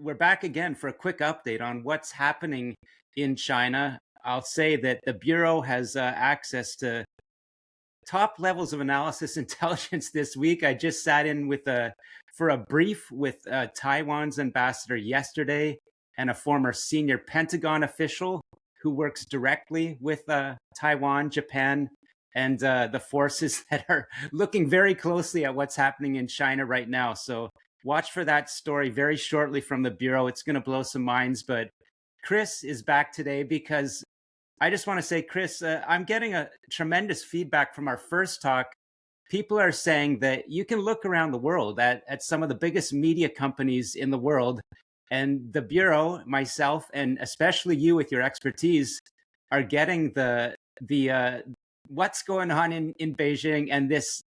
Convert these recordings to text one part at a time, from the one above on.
we're back again for a quick update on what's happening in China. I'll say that the Bureau has access to top levels of analysis intelligence this week. I just sat in for a brief with Taiwan's ambassador yesterday and a former senior Pentagon official who works directly with Taiwan, Japan, and the forces that are looking very closely at what's happening in China right now. So watch for that story very shortly from the Bureau. It's going to blow some minds. But Chris is back today because I just want to say, Chris, I'm getting a tremendous feedback from our first talk. People are saying that you can look around the world at some of the biggest media companies in the world, and the Bureau, myself, and especially you with your expertise, are getting the what's going on in Beijing and this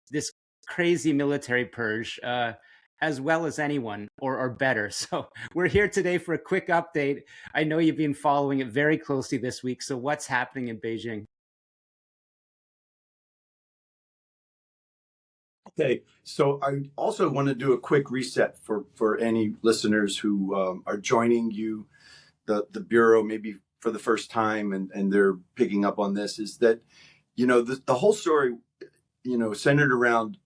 crazy military purge as well as anyone or better. So we're here today for a quick update. I know you've been following it very closely this week. So what's happening in Beijing? Okay, so I also want to do a quick reset for any listeners who are joining you, the Bureau, maybe for the first time, and they're picking up on this, is that, the whole story, centered around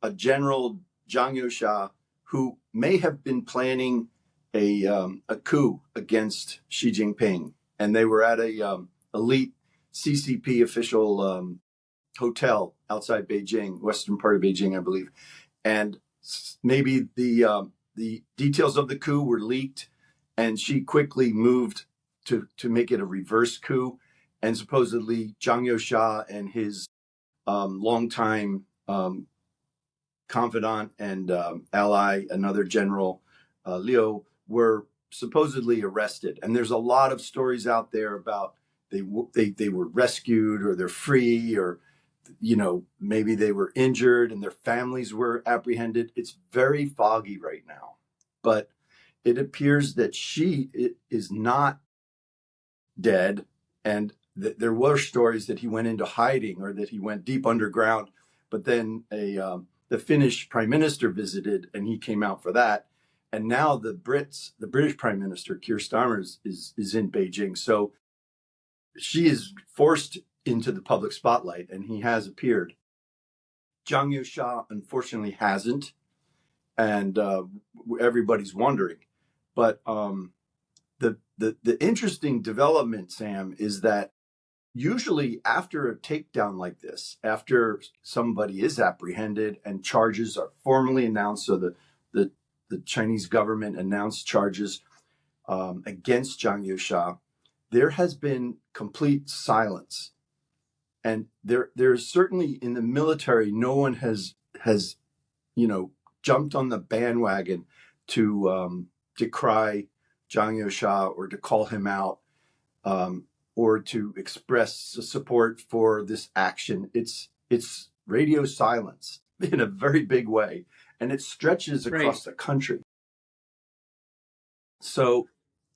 a General Zhang Youxia who may have been planning a coup against Xi Jinping, and they were at a elite CCP official hotel outside Beijing, western part of Beijing, I believe, and maybe the details of the coup were leaked, and she quickly moved to make it a reverse coup, and supposedly Zhang Youxia and his longtime confidant and ally, another general, Liu, were supposedly arrested. And there's a lot of stories out there about they were rescued, or they're free, or maybe they were injured and their families were apprehended. It's very foggy right now, but it appears that she is not dead, and there were stories that he went into hiding or that he went deep underground. But then the Finnish prime minister visited, and he came out for that. And now the British prime minister, Keir Starmer, is in Beijing. So she is forced into the public spotlight, and he has appeared. Zhang Youxia, unfortunately, hasn't, and everybody's wondering. But the interesting development, Sam, is that usually after a takedown like this, after somebody is apprehended and charges are formally announced, so the Chinese government announced charges against Zhang Youxia, there has been complete silence. And there's certainly in the military, no one has jumped on the bandwagon to decry Zhang Youxia or to call him out, or to express support for this action. It's radio silence in a very big way, and it stretches across the country. So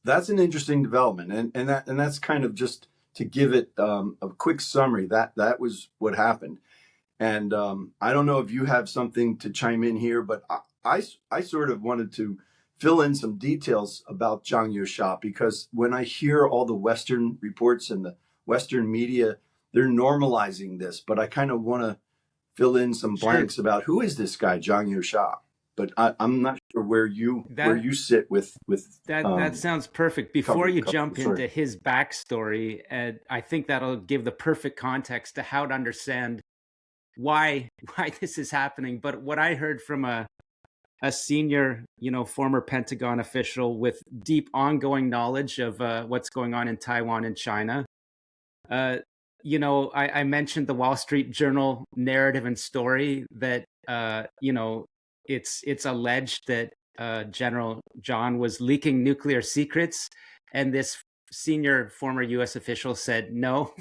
that's an interesting development, and that's kind of just to give it a quick summary. That was what happened, and I don't know if you have something to chime in here, but I sort of wanted to fill in some details about Zhang Youxia, because when I hear all the Western reports and the Western media, they're normalizing this, but I kind of want to fill in some blanks about who is this guy, Zhang Youxia. But I'm not sure where you sit with that. That sounds perfect. Before you jump into his backstory, I think that'll give the perfect context to how to understand why this is happening. But what I heard from a senior, former Pentagon official with deep ongoing knowledge of what's going on in Taiwan and China. I mentioned the Wall Street Journal narrative and story that, it's alleged that General John was leaking nuclear secrets. And this senior former U.S. official said, no,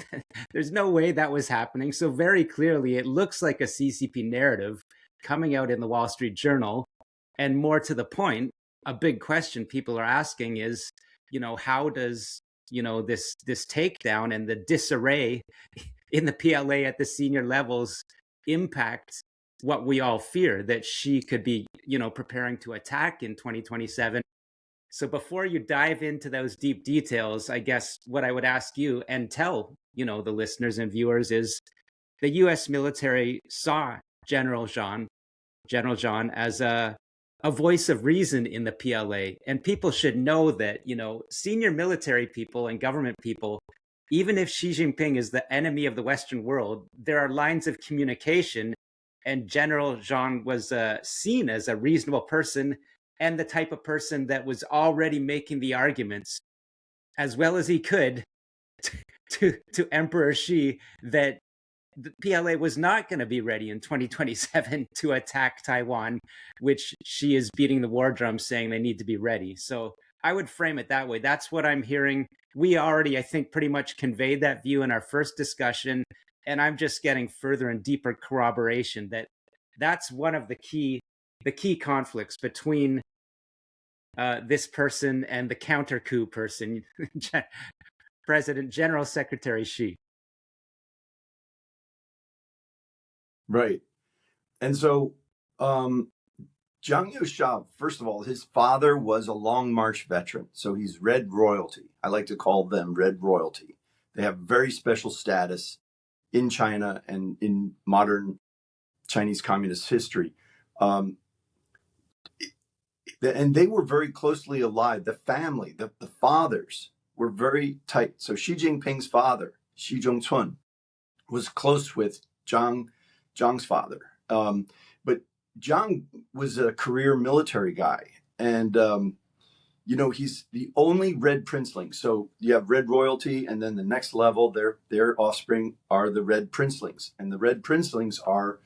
there's no way that was happening. So very clearly, it looks like a CCP narrative coming out in the Wall Street Journal. And more to the point, a big question people are asking is, how does, this takedown and the disarray in the PLA at the senior levels impact what we all fear, that she could be, preparing to attack in 2027? So before you dive into those deep details, I guess what I would ask you and tell, the listeners and viewers is the US military saw General John as a voice of reason in the PLA. And people should know that, senior military people and government people, even if Xi Jinping is the enemy of the Western world, there are lines of communication. And General Jean was seen as a reasonable person and the type of person that was already making the arguments as well as he could to Emperor Xi that the PLA was not going to be ready in 2027 to attack Taiwan, which Xi is beating the war drum saying they need to be ready. So I would frame it that way. That's what I'm hearing. We already, I think, pretty much conveyed that view in our first discussion. And I'm just getting further and deeper corroboration that that's one of the key conflicts between this person and the counter coup person, President General Secretary Xi. Right. And so Zhang Youxia, first of all, his father was a Long March veteran. So he's Red Royalty. I like to call them Red Royalty. They have very special status in China and in modern Chinese communist history. And they were very closely allied. The family, the fathers were very tight. So Xi Jinping's father, Xi Zhongchun, was close with Zhang's father. But Zhang was a career military guy. And, he's the only Red Princeling. So you have Red Royalty, and then the next level, their offspring are the Red Princelings. And the Red Princelings are,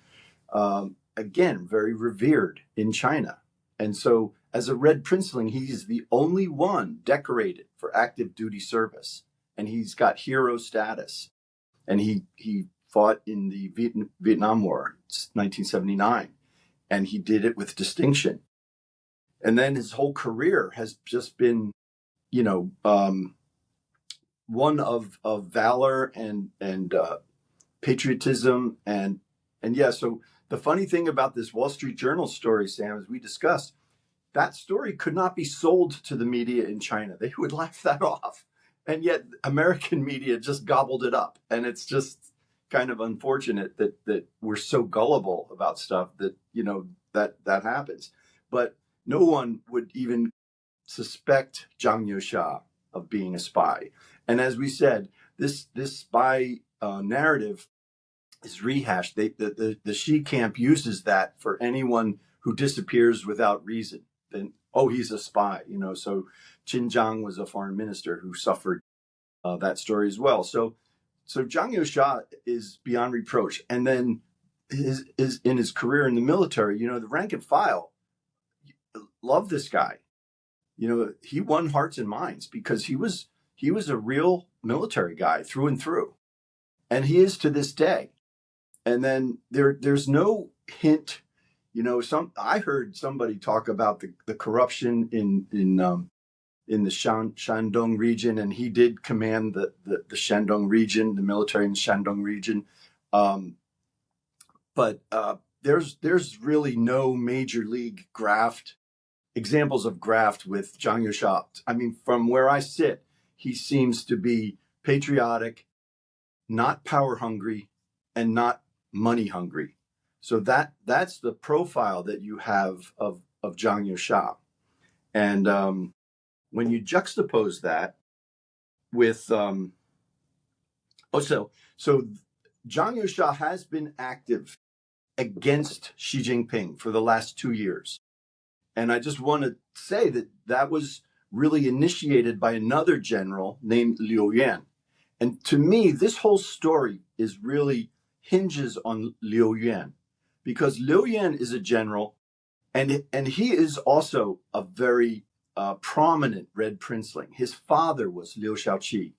again, very revered in China. And so as a Red Princeling, he's the only one decorated for active duty service. And he's got hero status. And he fought in the Vietnam War, 1979, and he did it with distinction. And then his whole career has just been, one of valor and patriotism and yeah. So the funny thing about this Wall Street Journal story, Sam, as we discussed, that story could not be sold to the media in China. They would laugh that off. And yet American media just gobbled it up. And it's just kind of unfortunate that we're so gullible about stuff that, that happens. But no one would even suspect Zhang Youxia of being a spy. And as we said, this spy narrative is rehashed. The Xi camp uses that for anyone who disappears without reason. Then, he's a spy, So Qin Zhang was a foreign minister who suffered that story as well. So Zhang Youxia is beyond reproach. And then in his career in the military, the rank and file love this guy. He won hearts and minds because he was a real military guy through and through, and he is to this day. And then there's no hint, I heard somebody talk about the corruption in the Shandong region, and he did command the Shandong region, the military in the Shandong region. But there's really no major league examples of graft with Zhang Youxia. I mean, from where I sit, he seems to be patriotic, not power hungry, and not money hungry. So that's the profile that you have of Zhang Youxia. And when you juxtapose that with so Zhang Youxia has been active against Xi Jinping for the last 2 years. And I just want to say that was really initiated by another general named Liu Yan. And to me, this whole story hinges on Liu Yan, because Liu Yan is a general, and he is also a very prominent Red Princeling. His father was Liu Shaoqi.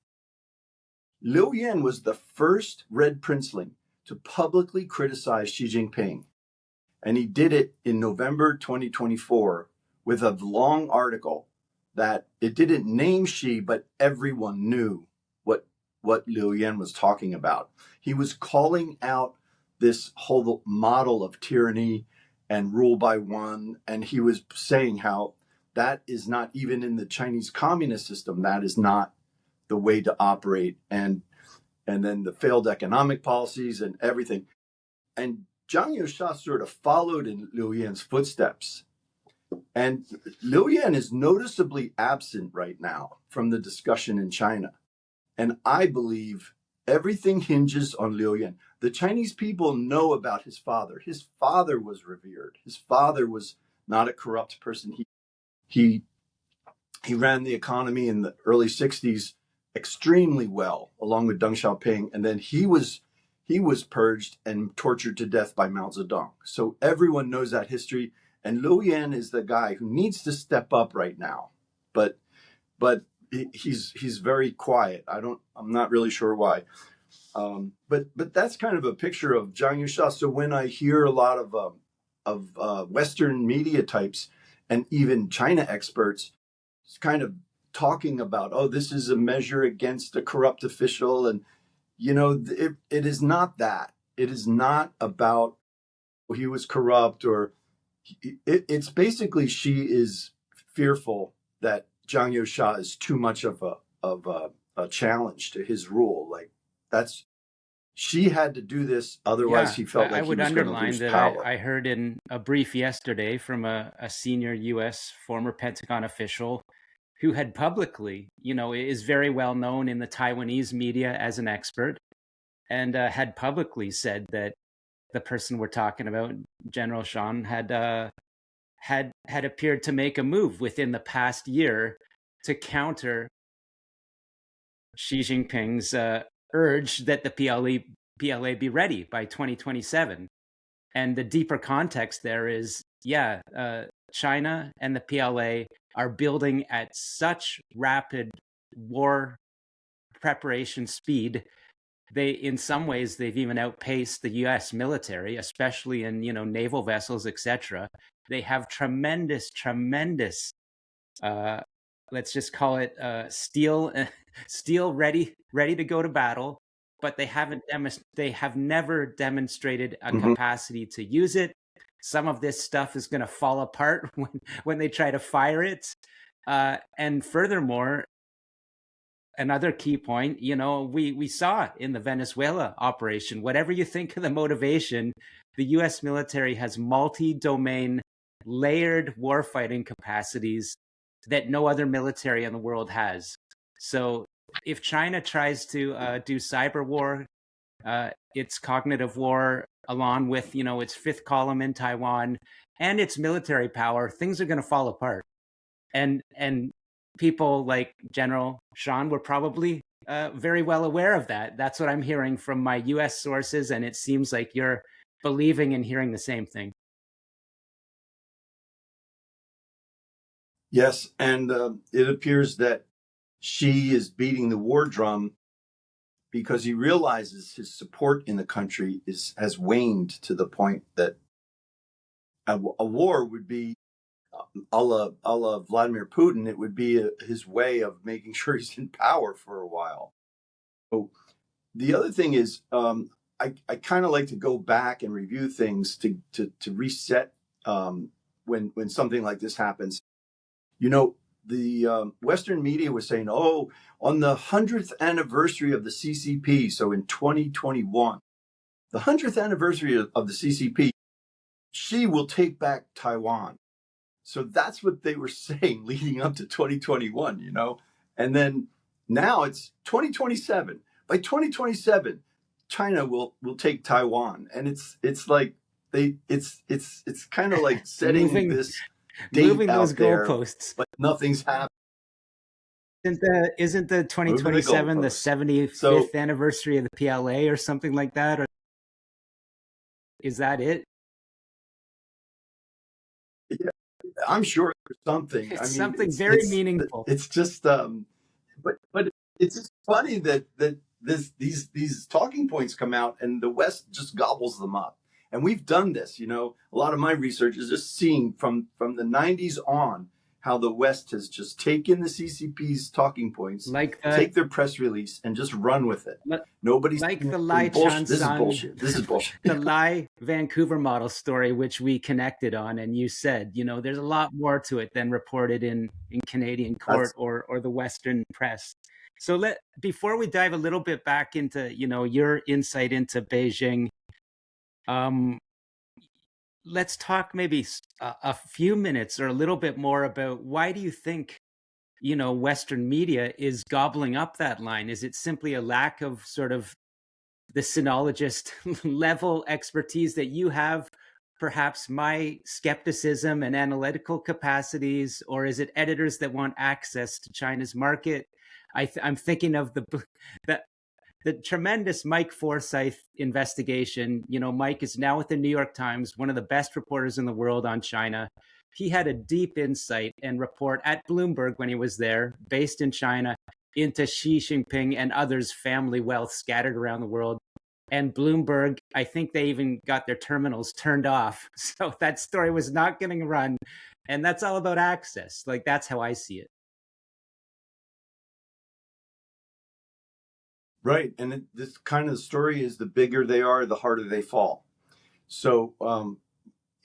Liu Yan was the first Red Princeling to publicly criticize Xi Jinping. And he did it in November 2024 with a long article that it didn't name Xi, but everyone knew what Liu Yan was talking about. He was calling out this whole model of tyranny and rule by one. And he was saying how that is not even in the Chinese communist system. That is not the way to operate. And then the failed economic policies and everything. And Zhang Youxia sort of followed in Liu Yan's footsteps. And Liu Yan is noticeably absent right now from the discussion in China. And I believe everything hinges on Liu Yan. The Chinese people know about his father. His father was revered. His father was not a corrupt person. He ran the economy in the early 60s extremely well, along with Deng Xiaoping. And then he was purged and tortured to death by Mao Zedong. So everyone knows that history. And Liu Yan is the guy who needs to step up right now. But he's very quiet. I'm not really sure why. But that's kind of a picture of Zhang Youxia. So when I hear a lot of Western media types and even China experts kind of talking about, oh, this is a measure against a corrupt official, and it is not that. It is not about he was corrupt, or it's basically she is fearful that Zhang Youxia is too much of a challenge to his rule. Like she had to do this, otherwise he felt like I he would was going to underline lose that power. I heard in a brief yesterday from a senior U.S. former Pentagon official who had publicly, is very well known in the Taiwanese media as an expert, and had publicly said that the person we're talking about, General Shan, had appeared to make a move within the past year to counter Xi Jinping's urge that the PLA be ready by 2027. And the deeper context there is, China and the PLA are building at such rapid war preparation speed. In some ways, they've even outpaced the U.S. military, especially in naval vessels, etc. They have tremendous, let's just call it steel ready to go to battle, but they have never demonstrated a capacity to use it. Some of this stuff is going to fall apart when they try to fire it. And furthermore, another key point, we saw in the Venezuela operation, whatever you think of the motivation, the U.S. military has multi-domain layered warfighting capacities that no other military in the world has. So if China tries to do cyber war, its cognitive war, along with its fifth column in Taiwan and its military power, things are going to fall apart. And people like General Shan were probably very well aware of that. That's what I'm hearing from my U.S. sources, and it seems like you're believing and hearing the same thing. Yes, and it appears that Xi is beating the war drum because he realizes his support in the country has waned to the point that a war would be, a la Vladimir Putin, it would be his way of making sure he's in power for a while. So the other thing is, I kind of like to go back and review things to reset when something like this happens. The Western media was saying, oh, on the 100th anniversary of the CCP, so in 2021, the 100th anniversary of the CCP, Xi will take back Taiwan. So that's what they were saying leading up to 2021, and then now it's 2027. By 2027, China will take Taiwan, and it's like it's kind of like setting this date out those there, goalposts, but nothing's happened. Isn't the 2027 the 75th anniversary of the PLA or something like that? Or is that it? Yeah, I'm sure there's something. It's something very meaningful. It's just, but it's just funny that these talking points come out and the West just gobbles them up. And we've done this. A lot of my research is just seeing from the 90s on how the West has just taken the CCP's talking points, like the take their press release, and just run with it. li- Nobody's like the saying Lai bullshit. Chan This is Sung, bullshit. This is bullshit. the Lai Vancouver model story, which we connected on, and you said, there's a lot more to it than reported in Canadian court That's or the Western press. So before we dive a little bit back into your insight into Beijing, um, let's talk maybe a few minutes or a little bit more about why do you think Western media is gobbling up that line? Is it simply a lack of sort of the sinologist level expertise that you have, perhaps my skepticism and analytical capacities, or is it editors that want access to China's market? I'm thinking of the the tremendous Mike Forsyth investigation. Mike is now with the New York Times, one of the best reporters in the world on China. He had a deep insight and report at Bloomberg when he was there, based in China, into Xi Jinping and others' family wealth scattered around the world. And Bloomberg, I think they even got their terminals turned off. So that story was not getting run. And that's all about access. Like, that's how I see it. right. And this kind of story is, the bigger they are, the harder they fall. So,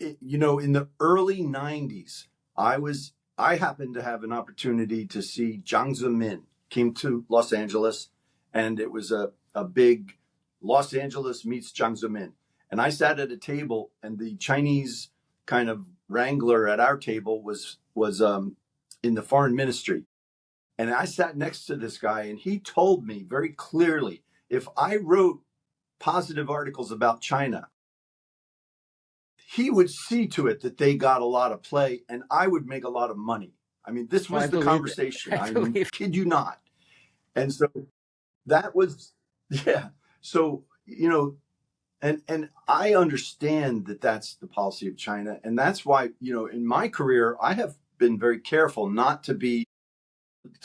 in the early 90s, I happened to have an opportunity to see Jiang Zemin came to Los Angeles, and it was a big Los Angeles meets Jiang Zemin. And I sat at a table, and the Chinese kind of wrangler at our table was in the foreign ministry. And I sat next to this guy, and he told me very clearly, if I wrote positive articles about China, he would see to it that they got a lot of play and I would make a lot of money. I mean, this was the conversation. I kid you not. And so that was, yeah. So, and I understand that that's the policy of China. And that's why, in my career, I have been very careful not to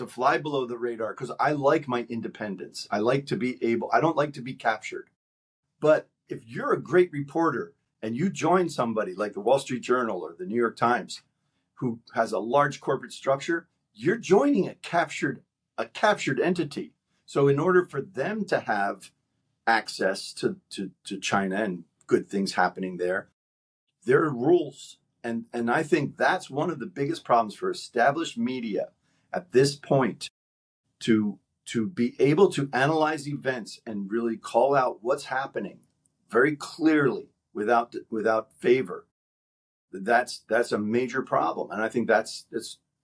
fly below the radar, because I like my independence. I like to be I don't like to be captured. But if you're a great reporter and you join somebody like the Wall Street Journal or the New York Times, who has a large corporate structure, you're joining a captured entity. So in order for them to have access to China and good things happening there are rules. And I think that's one of the biggest problems for established media at this point, to be able to analyze events and really call out what's happening very clearly without favor. That's a major problem. And I think that's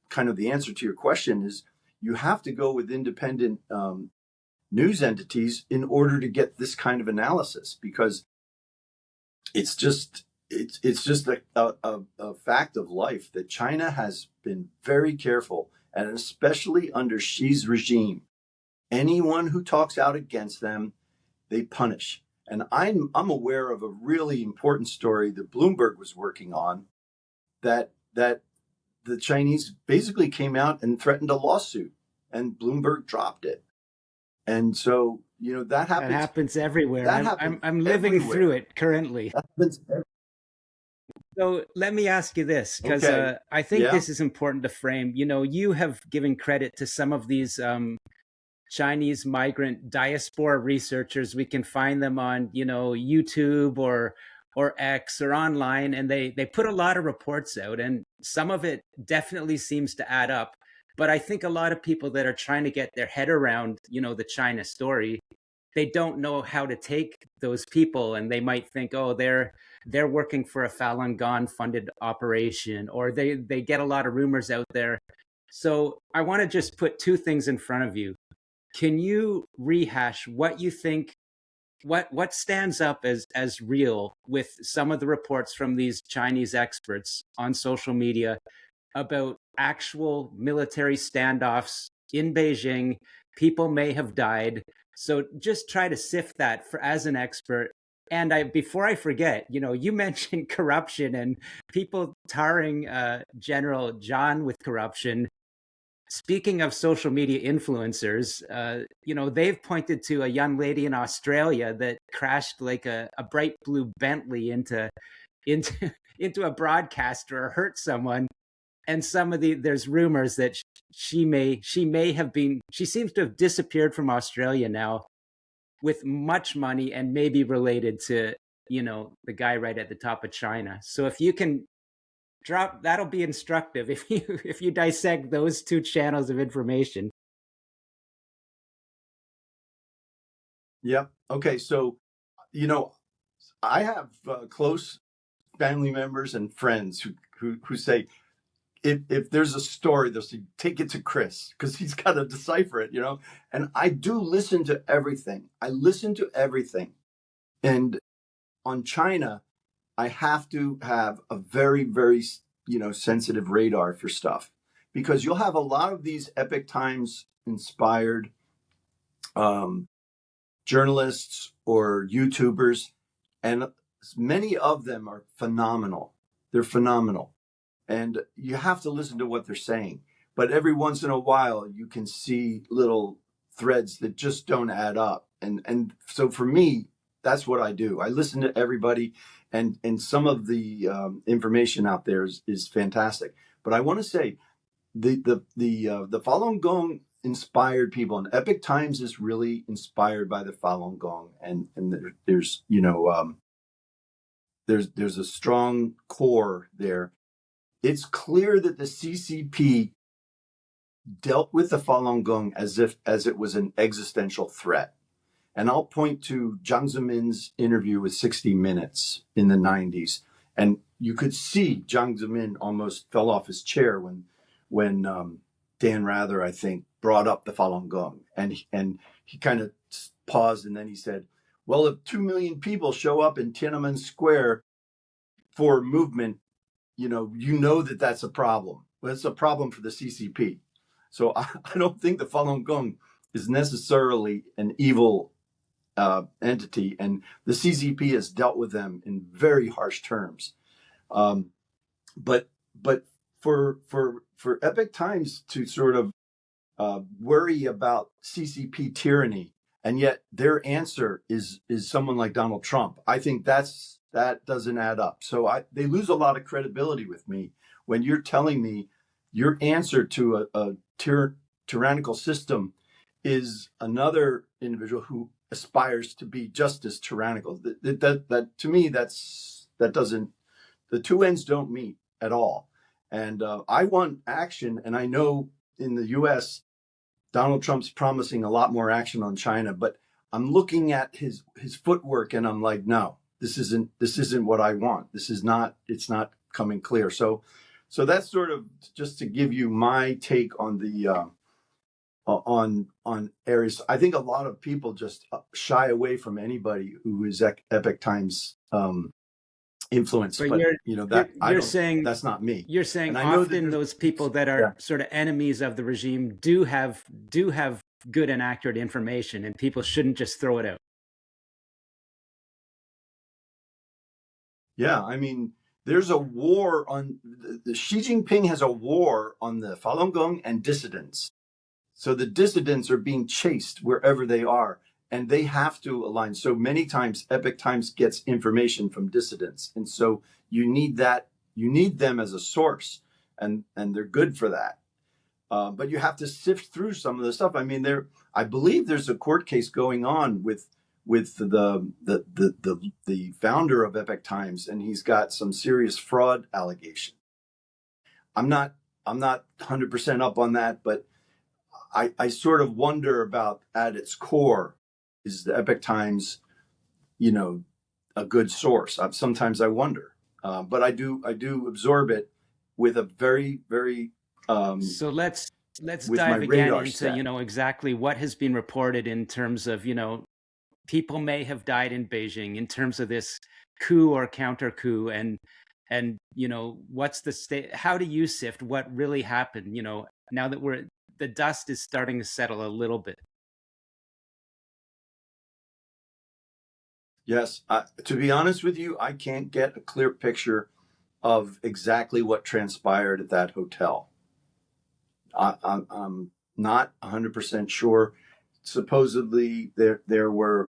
kind of the answer to your question, is you have to go with independent news entities in order to get this kind of analysis, because it's just a fact of life that China has been very careful, and especially under Xi's regime, anyone who talks out against them, they punish. And I'm aware of a really important story that Bloomberg was working on, that the Chinese basically came out and threatened a lawsuit, and Bloomberg dropped it. And so, that happens. That happens everywhere. That happens I'm living everywhere. through it currently. That happens everywhere. So let me ask you this, because Okay. I think Yeah. this is important to frame. You have given credit to some of these Chinese migrant diaspora researchers. We can find them on, YouTube or X or online, and they put a lot of reports out, and some of it definitely seems to add up. But I think a lot of people that are trying to get their head around, the China story, they don't know how to take those people, and they might think, oh, they're working for a Falun Gong funded operation, or they get a lot of rumors out there. So I want to just put two things in front of you. Can you rehash what you think, what stands up as real with some of the reports from these Chinese experts on social media about actual military standoffs in Beijing? People may have died. So just try to sift that as an expert. And before I forget, you mentioned corruption and people tarring General John with corruption. Speaking of social media influencers, they've pointed to a young lady in Australia that crashed like a bright blue Bentley into into a broadcaster or hurt someone. and some of the there's rumors that she seems to have disappeared from Australia now with much money and maybe related to the guy right at the top of China. So if you can drop, that'll be instructive if you dissect those two channels of information. Yep. Okay. So, you know, I have close family members and friends who say, if there's a story, they'll say, take it to Chris because he's got to decipher it, And I do listen to everything. I listen to everything. And on China, I have to have a very, very, sensitive radar for stuff because you'll have a lot of these Epic Times inspired um, journalists or YouTubers, and many of them are phenomenal. They're phenomenal. And you have to listen to what they're saying. But every once in a while, you can see little threads that just don't add up. And so for me, that's what I do. I listen to everybody, and some of the information out there is fantastic. But I want to say the Falun Gong inspired people, and Epic Times is really inspired by the Falun Gong, and there's there's a strong core there. It's clear that the CCP dealt with the Falun Gong as it was an existential threat. And I'll point to Jiang Zemin's interview with 60 Minutes in the 90s. And you could see Jiang Zemin almost fell off his chair when Dan Rather, I think, brought up the Falun Gong. And he kind of paused, and then he said, well, if 2 million people show up in Tiananmen Square for movement, you know that's a problem. Well, it's a problem for the CCP. So I don't think the Falun Gong is necessarily an evil entity, and the CCP has dealt with them in very harsh terms. But for Epic Times to sort of worry about CCP tyranny, and yet their answer is someone like Donald Trump, I think that doesn't add up. So they lose a lot of credibility with me when you're telling me your answer to a tyrannical system is another individual who aspires to be just as tyrannical. That to me, that doesn't, the two ends don't meet at all. And I want action, and I know in the U.S. Donald Trump's promising a lot more action on China, but I'm looking at his footwork, and I'm like, no, this isn't what I want. It's not coming clear. So that's sort of just to give you my take on the on areas. I think a lot of people just shy away from anybody who is Epic Times influence. But you're saying that's not me. You're saying often those people that are sort of enemies of the regime do have good and accurate information, and people shouldn't just throw it out. Yeah, I mean, there's a war on the Xi Jinping has a war on the Falun Gong and dissidents. So the dissidents are being chased wherever they are, and they have to align. So many times Epic Times gets information from dissidents. And so you need them as a source, and they're good for that. But you have to sift through some of the stuff. I mean, I believe there's a court case going on with the founder of Epic Times, and he's got some serious fraud allegation. I'm not 100% up on that, but I sort of wonder about, at its core, is the Epic Times, a good source? Sometimes I wonder, but I do absorb it with a very, very. So let's dive again into exactly what has been reported in terms of people may have died in Beijing in terms of this coup or counter coup, and what's the state? How do you sift what really happened? Now that the dust is starting to settle a little bit. Yes, to be honest with you, I can't get a clear picture of exactly what transpired at that hotel. I'm not 100% sure. Supposedly there were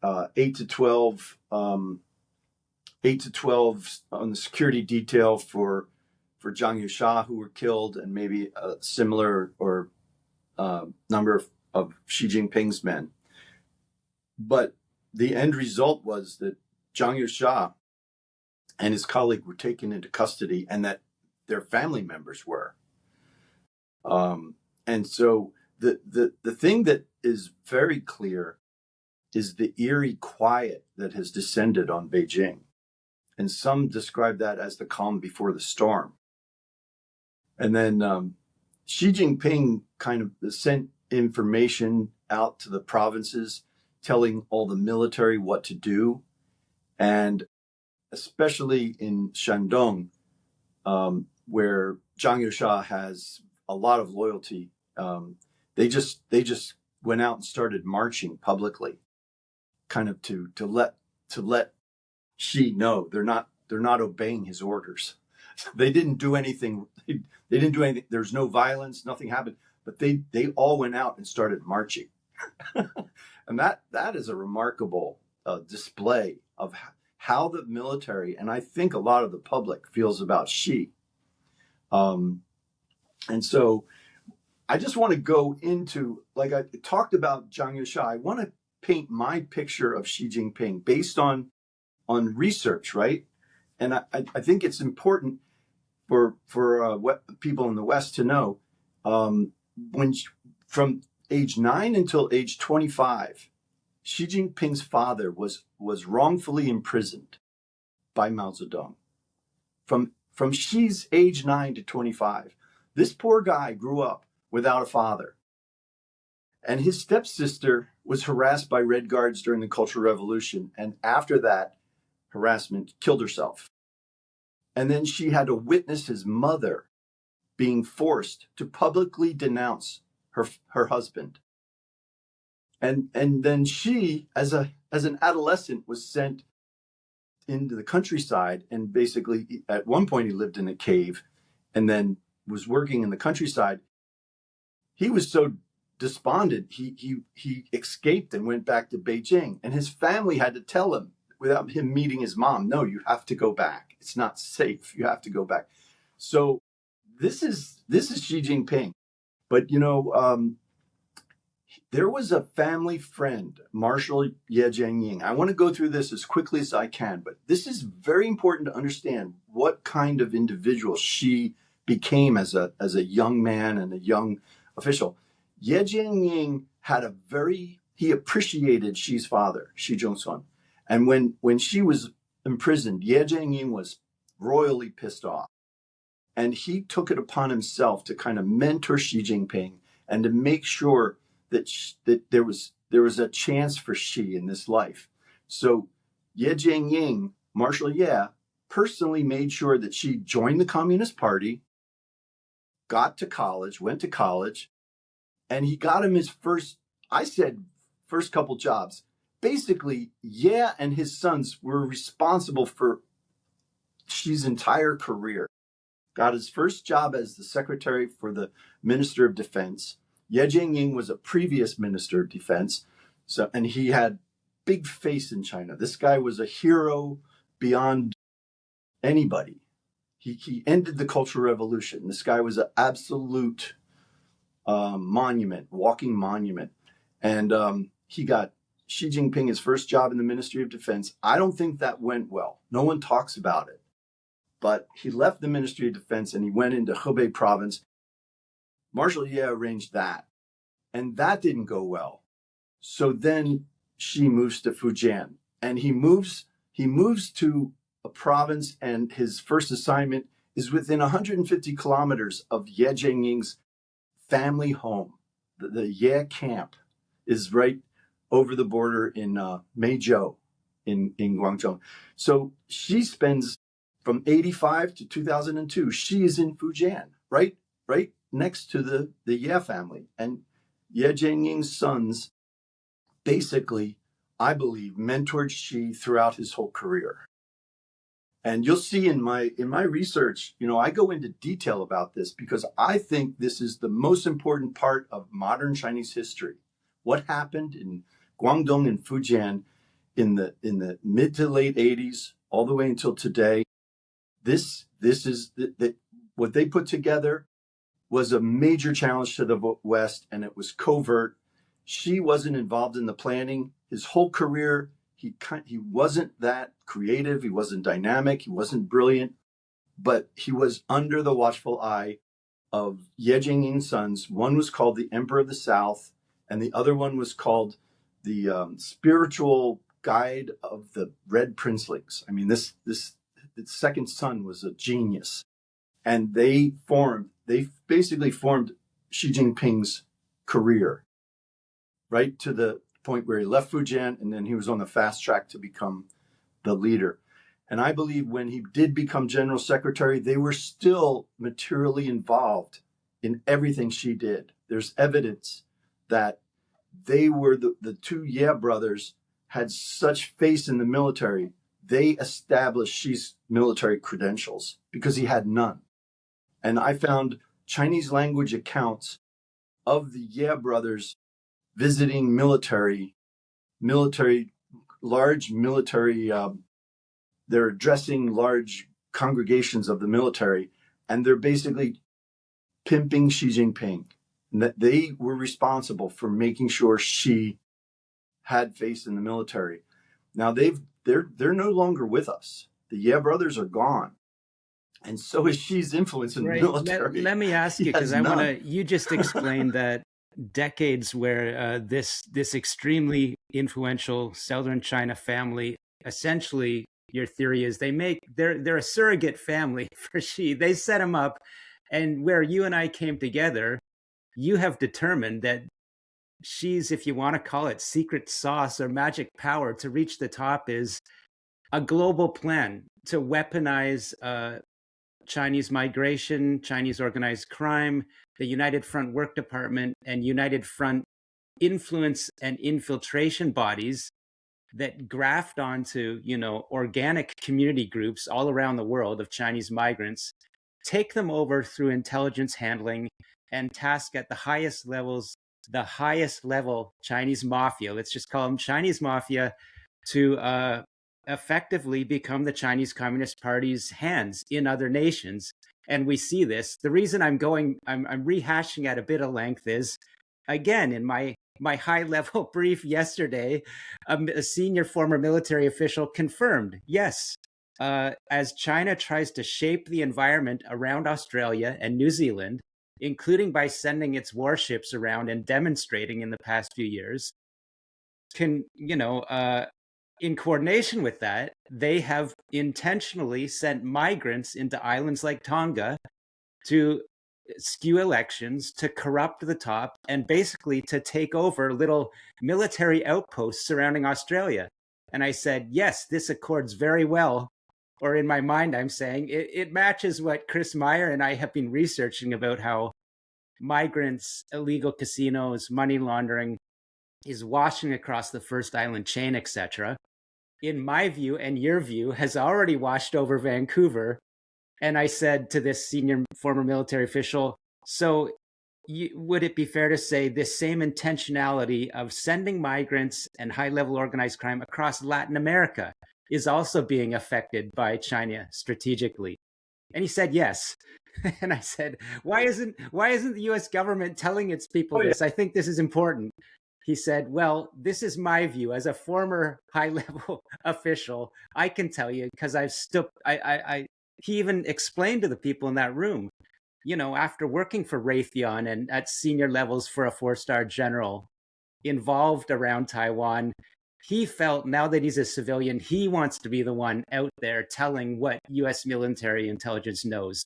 8 to 12 on the security detail for for Zhang Yusha who were killed, and maybe a similar or number of Xi Jinping's men. But the end result was that Zhang Yusha and his colleague were taken into custody, and that their family members were. And so the thing that is very clear is the eerie quiet that has descended on Beijing. And some describe that as the calm before the storm. And then Xi Jinping kind of sent information out to the provinces, telling all the military what to do. And especially in Shandong, where Zhang Yusha has a lot of loyalty, they just went out and started marching publicly, kind of to let Xi know they're not obeying his orders. They didn't do anything. They didn't do anything. There's no violence. Nothing happened. But they all went out and started marching, and that is a remarkable display of how the military, and I think a lot of the public, feels about Xi. And so I just want to go into, like I talked about Zhang Yusha, I want to paint my picture of Xi Jinping based on research, right? And I think it's important for people in the West to know, from age 9 until age 25, Xi Jinping's father was wrongfully imprisoned by Mao Zedong. From Xi's age 9 to 25, this poor guy grew up without a father. And his stepsister was harassed by Red Guards during the Cultural Revolution. And after that harassment, killed herself. And then she had to witness his mother being forced to publicly denounce her husband. And then she, as an adolescent, was sent into the countryside, and basically at one point he lived in a cave and then was working in the countryside. He was so despondent, he escaped and went back to Beijing, and his family had to tell him, without him meeting his mom, no, you have to go back. It's not safe. You have to go back. So this is Xi Jinping. But there was a family friend, Marshal Ye Jianying. I want to go through this as quickly as I can, but this is very important to understand what kind of individual Xi became as a young man and a young official. Ye Jianying he appreciated Xi's father, Xi Zhongsun. And when Xi was imprisoned, Ye Jianying was royally pissed off. And he took it upon himself to kind of mentor Xi Jinping and to make sure that there was a chance for Xi in this life. So Ye Jianying, Marshal Ye, personally made sure that Xi joined the Communist Party, went to college, and he got him his first couple jobs. Basically, Ye and his sons were responsible for Xi's entire career. Got his first job as the secretary for the Minister of Defense. Ye Jianying was a previous Minister of Defense, and he had big face in China. This guy was a hero beyond anybody. He ended the Cultural Revolution. This guy was an absolute walking monument. And he got Xi Jinping his first job in the Ministry of Defense. I don't think that went well. No one talks about it. But he left the Ministry of Defense and he went into Hebei province. Marshal Ye arranged that. And that didn't go well. So then Xi moves to Fujian. And he moves to a province, and his first assignment is within 150 kilometers of Ye Jianying's family home. The Ye camp is right over the border in Meizhou in Guangzhou. So Xi spends from 85 to 2002, Xi is in Fujian, right next to the Ye family. And Ye Jianying's sons basically, I believe, mentored Xi throughout his whole career. And you'll see in my research, I go into detail about this because I think this is the most important part of modern Chinese history. What happened in Guangdong and Fujian in the mid to late 80s, all the way until today. This is What they put together was a major challenge to the West, and it was covert. Xi wasn't involved in the planning. His whole career, he wasn't that creative. He wasn't dynamic. He wasn't brilliant, but he was under the watchful eye of Ye Jingyin's sons. One was called the Emperor of the South, and the other one was called the spiritual guide of the Red Princelings. I mean, this the second son was a genius, and they basically formed Xi Jinping's career, right to the point where he left Fujian, and then he was on the fast track to become the leader. And I believe when he did become general secretary, they were still materially involved in everything she did. There's evidence that they were the two Ye brothers had such faith in the military. They established Xi's military credentials because he had none. And I found Chinese language accounts of the Ye brothers visiting large military, they're addressing large congregations of the military, and they're basically pimping Xi Jinping. And that they were responsible for making sure Xi had faith in the military. Now they're no longer with us. The Ye brothers are gone. And so is Xi's influence in the military. Let me ask you, because you just explained that decades where this extremely influential Southern China family, essentially your theory is they're a surrogate family for Xi. They set him up, and where you and I came together, you have determined that Xi's, if you want to call it secret sauce or magic power to reach the top, is a global plan to weaponize Chinese migration, Chinese organized crime, the United Front Work Department, and United Front influence and infiltration bodies that graft onto, organic community groups all around the world of Chinese migrants, take them over through intelligence handling and task at the highest levels, the highest level Chinese mafia, let's just call them Chinese mafia, to effectively become the Chinese Communist Party's hands in other nations. And we see this. The reason I'm rehashing at a bit of length is, again, in my high level brief yesterday, a senior former military official confirmed, yes, as China tries to shape the environment around Australia and New Zealand, including by sending its warships around and demonstrating in the past few years, in coordination with that, they have intentionally sent migrants into islands like Tonga to skew elections, to corrupt the top, and basically to take over little military outposts surrounding Australia. And I said, yes, this accords very well. Or in my mind, I'm saying it matches what Chris Meyer and I have been researching about how migrants, illegal casinos, money laundering is washing across the First Island chain, etc. In my view and your view, has already washed over Vancouver. And I said to this senior former military official, so would it be fair to say this same intentionality of sending migrants and high-level organized crime across Latin America is also being affected by China strategically? And he said yes. And I said, why isn't the US government telling its people this? I think this is important. He said, well, this is my view as a former high-level official. I can tell you because he even explained to the people in that room, after working for Raytheon and at senior levels for a 4-star general involved around Taiwan, he felt now that he's a civilian, he wants to be the one out there telling what US military intelligence knows.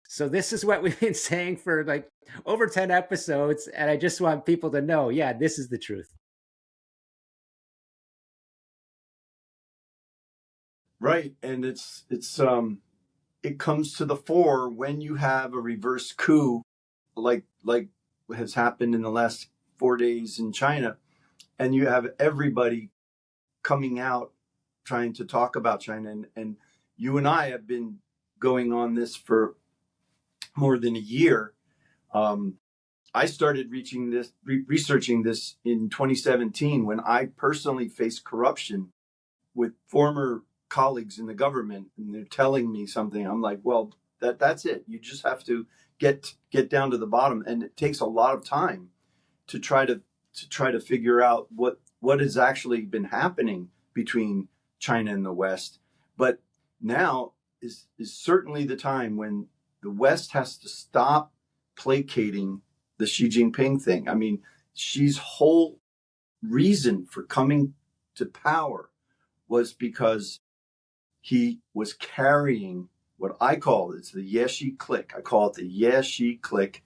So this is what we've been saying for like over 10 episodes. And I just want people to know, yeah, this is the truth. Right. And it comes to the fore when you have a reverse coup, like has happened in the last 4 days in China, and you have everybody coming out trying to talk about China. And you and I have been going on this for more than a year. I started researching this in 2017 when I personally faced corruption with former colleagues in the government, and they're telling me something. I'm like, well, That's it. You just have to get down to the bottom, and it takes a lot of time to try to figure out what has actually been happening between China and the West. But now is certainly the time when the West has to stop placating the Xi Jinping thing. I mean, Xi's whole reason for coming to power was because he was carrying what I call it's the Yeshi clique. I call it the Yeshi clique.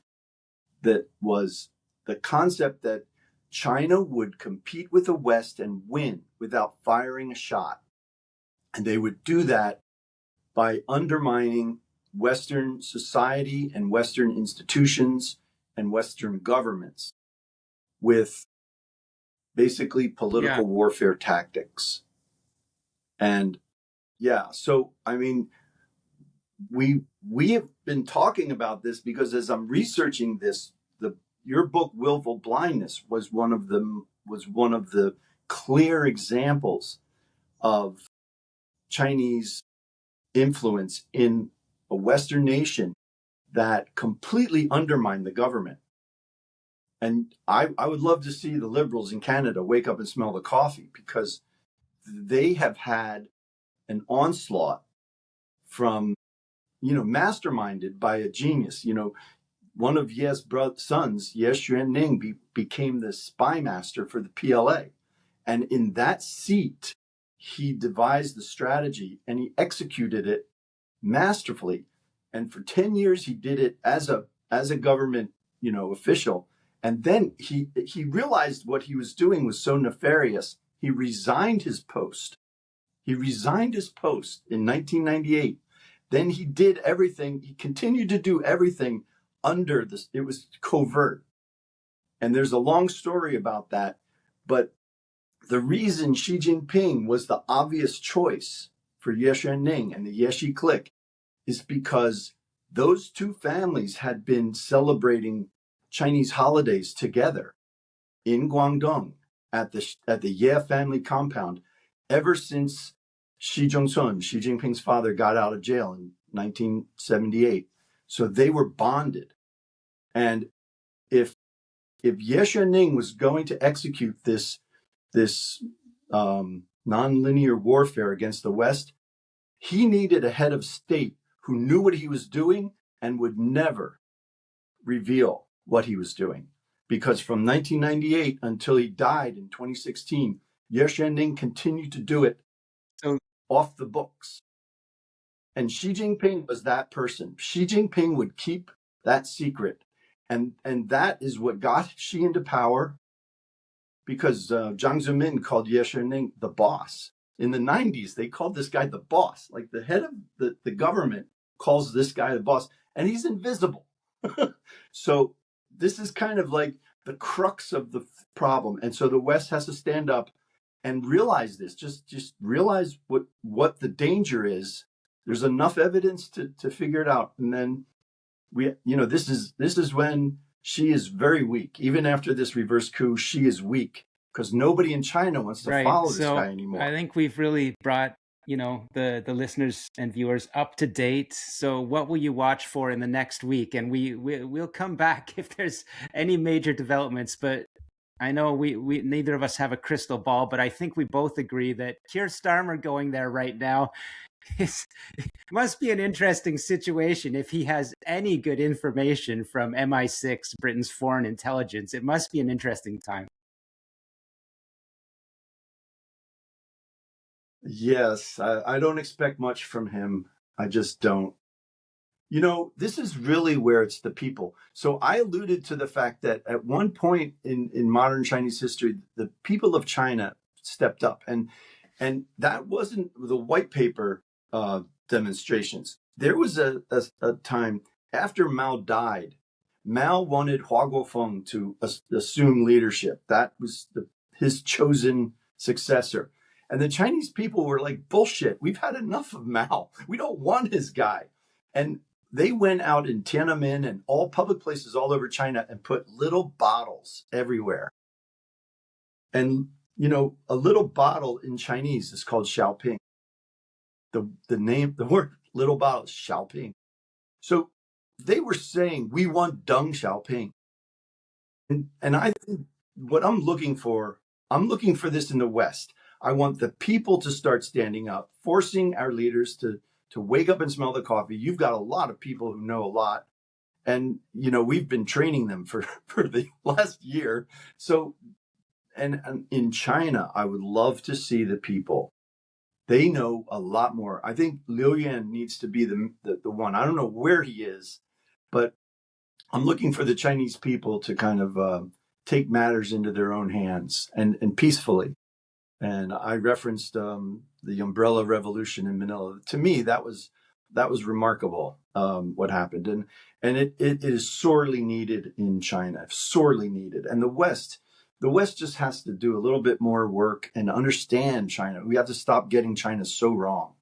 That was the concept that China would compete with the West and win without firing a shot. And they would do that by undermining Western society and Western institutions and Western governments with basically Yeah. political warfare tactics. And yeah, so I mean, we have been talking about this because as I'm researching this, your book Willful Blindness was one of the clear examples of Chinese influence in a Western nation that completely undermined the government. And I would love to see the liberals in Canada wake up and smell the coffee because they have had an onslaught from, masterminded by a genius. One of Ye's sons, Ye Xuanning, became the spy master for the PLA. And in that seat, he devised the strategy and he executed it masterfully. And for 10 years, he did it as a government, official. And then he realized what he was doing was so nefarious. He resigned his post. He resigned his post in 1998. Then he did everything. He continued to do everything under this. It was covert. And there's a long story about that. But the reason Xi Jinping was the obvious choice for Ye Xuanning and the Yeshi clique is because those two families had been celebrating Chinese holidays together in Guangdong at the Ye family compound ever since Xi Jinping's father, got out of jail in 1978. So they were bonded. And if Ye Xuanning was going to execute this nonlinear warfare against the West, he needed a head of state who knew what he was doing and would never reveal what he was doing. Because from 1998 until he died in 2016, Ye Xuanning continued to do it So off the books. And Xi Jinping was that person. Xi Jinping would keep that secret. And that is what got Xi into power, because Jiang Zemin called Ye Xuanning the boss. In the 90s, they called this guy the boss. Like the head of the government calls this guy the boss, and he's invisible. So this is kind of like the crux of the problem. And so the West has to stand up and realize this. Just realize what the danger is. There's enough evidence to figure it out. And then this is when Xi is very weak. Even after this reverse coup, Xi is weak because nobody in China wants to right. follow this So guy I anymore. think we've really brought, the listeners and viewers up to date. So what will you watch for in the next week? And we'll come back if there's any major developments. But I know we neither of us have a crystal ball, but I think we both agree that Keir Starmer going there right now is must be an interesting situation if he has any good information from MI6, Britain's foreign intelligence. It must be an interesting time. Yes, I don't expect much from him. I just don't. This is really where it's the people. So I alluded to the fact that at one point in modern Chinese history, the people of China stepped up, and that wasn't the white paper demonstrations. There was a time after Mao died. Mao wanted Hua Guofeng to assume leadership. That was his chosen successor. And the Chinese people were like, bullshit, we've had enough of Mao. We don't want his guy. And they went out in Tiananmen and all public places all over China and put little bottles everywhere. And, a little bottle in Chinese is called Xiaoping. The word little bottle is Xiaoping. So they were saying, we want Deng Xiaoping. And I think what I'm looking for this in the West. I want the people to start standing up, forcing our leaders to wake up and smell the coffee. You've got a lot of people who know a lot. And, we've been training them for the last year. So, and in China, I would love to see the people. They know a lot more. I think Liu Yan needs to be the one. I don't know where he is, but I'm looking for the Chinese people to kind of take matters into their own hands and peacefully. And I referenced the Umbrella Revolution in Manila. To me, that was remarkable. What happened, and it is sorely needed in China, sorely needed. And the West just has to do a little bit more work and understand China. We have to stop getting China so wrong.